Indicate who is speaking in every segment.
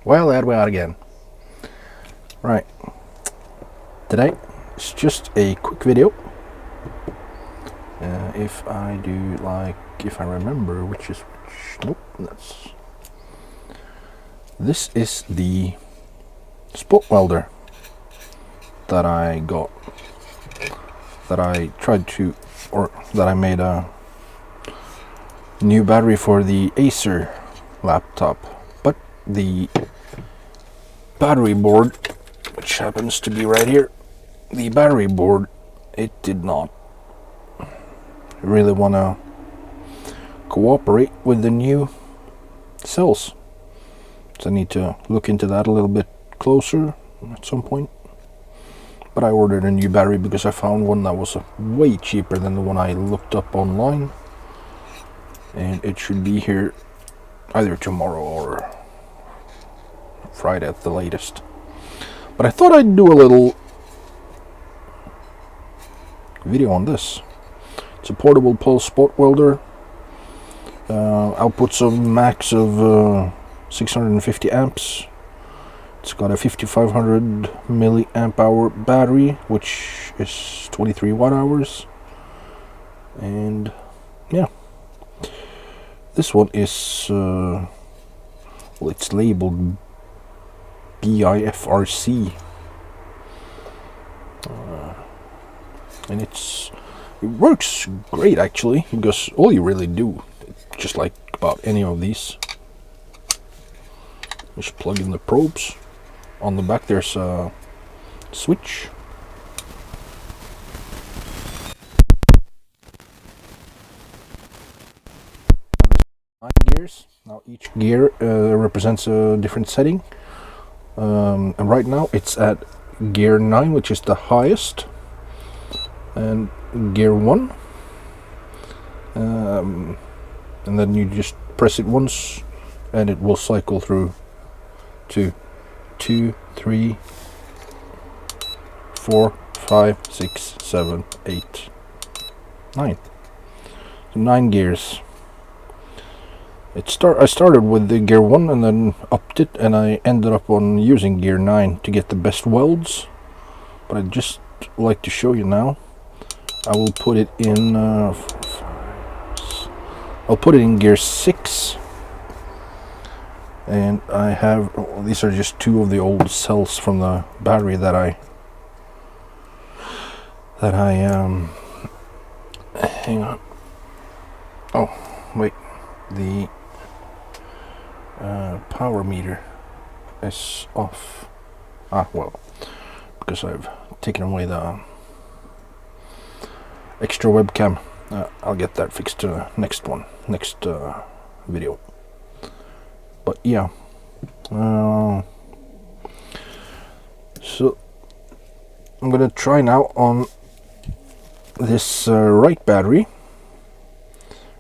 Speaker 1: Well, there we are again. Right. Today, it's just a quick video. If I do if I remember which is which. Nope, this is the spot welder that I got. That I made a new battery for the Acer laptop. But the battery board, which happens to be right here, the battery board, it did not really want to cooperate with the new cells. So I need to look into that a little bit closer at some point. But I ordered a new battery because I found one that was way cheaper than the one I looked up online. And it should be here either tomorrow or Friday at the latest. But I thought I'd do a little video on this. It's a portable pulse spot welder. Outputs a max of 650 amps. It's got a 5500 milliamp hour battery, which is 23 watt hours. And yeah, this one is well, it's labeled BIFRC, and it works great actually, because all you really do, just like about any of these, just plug in the probes. On the back there's a switch. Nine gears. Now each gear represents a different setting. And right now it's at gear 9, which is the highest, and gear 1. And then you just press it once and it will cycle through to 2, 3, 4, 5, 6, 7, 8, 9. So 9 gears. I started with the gear 1 and then upped it, and I ended up on using gear 9 to get the best welds. But I'd just like to show you now. I will put it in I'll put it in gear 6. And I have, these are just two of the old cells from the battery that I hang on. Oh, wait, the power meter is off. Well, because I've taken away the extra webcam. I'll get that fixed next video. But yeah, so I'm gonna try now on this right battery.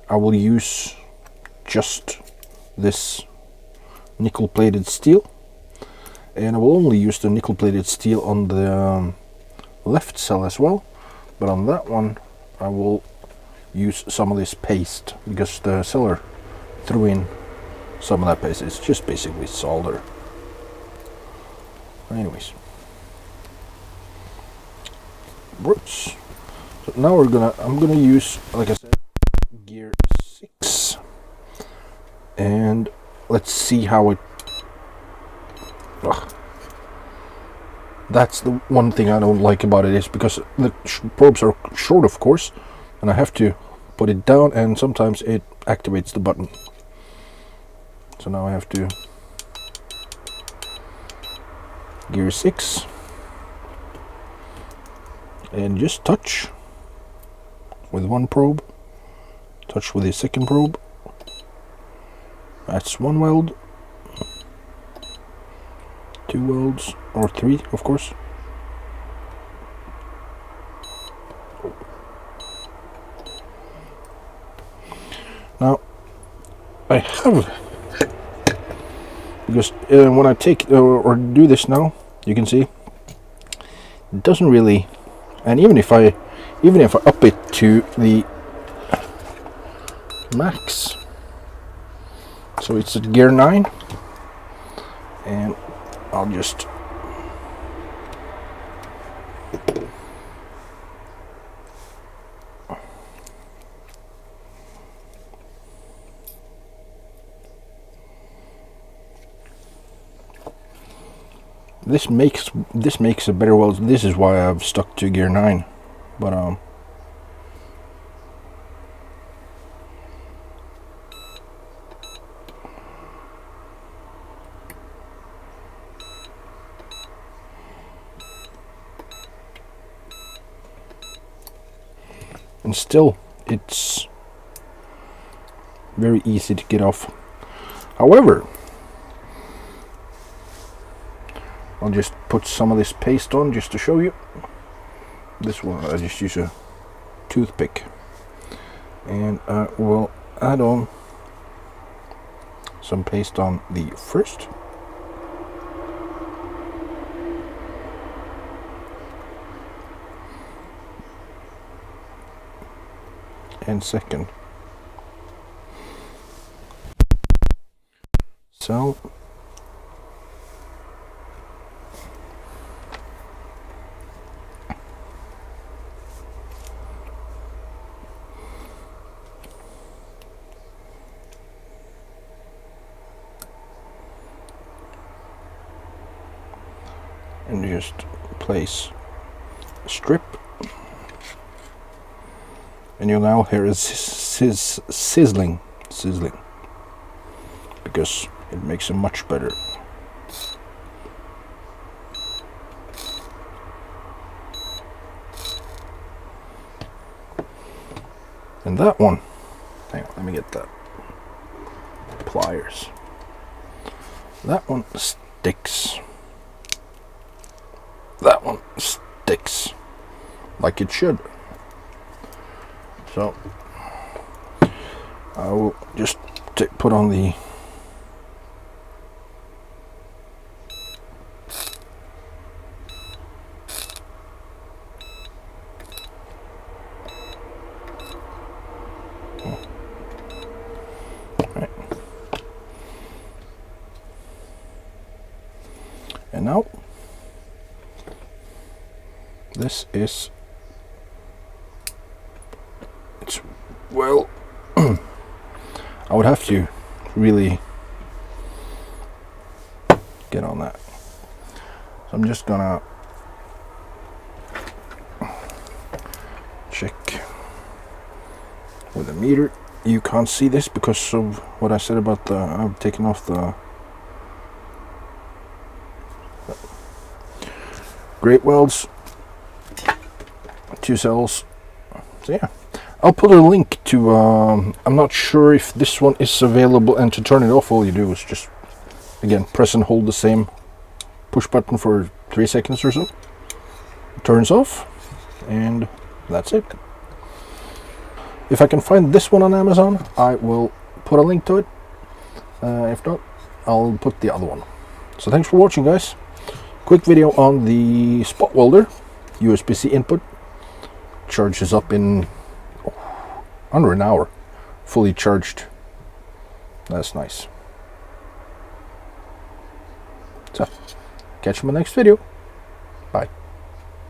Speaker 1: I will use just this nickel plated steel, and I will only use the nickel plated steel on the left cell as well, but on that one I will use some of this paste, because the seller threw in some of that paste. It's just basically solder. Anyways, works. So now I'm gonna use, like I said, gear 6, and let's see how it. That's the one thing I don't like about it, is because the probes are short, of course, and I have to put it down, and sometimes it activates the button. So now I have to gear 6 and just touch with one probe, touch with the second probe. That's one weld, 2 welds, or 3 of course. Now I have, because when I take or do this now, you can see it doesn't really, and even if I up it to the max, so it's at gear 9, and I'll just this makes a better weld. This is why I've stuck to gear 9, but and still it's very easy to get off. However, I'll just put some of this paste on just to show you. This one I just use a toothpick, and I will add on some paste on the first and second. So and just place a strip, and you'll now hear a sizzling because it makes a much better. And that one, hang on, let me get that pliers. That one sticks. That one sticks like it should. So I will just put on the right. And now this is, it's, well, I would have to really get on that. So I'm just gonna check with a meter. You can't see this because of what I said about the, I've taken off the great welds, 2 cells. So yeah, I'll put a link to I'm not sure if this one is available, and to turn it off all you do is just again press and hold the same push button for 3 seconds or so. It turns off, and that's it. If I can find this one on Amazon, I will put a link to it. If not, I'll put the other one. So thanks for watching, guys. Quick video on the spot welder, USB-C input. Charges up in under an hour, fully charged. That's nice. So, catch you in the next video. Bye.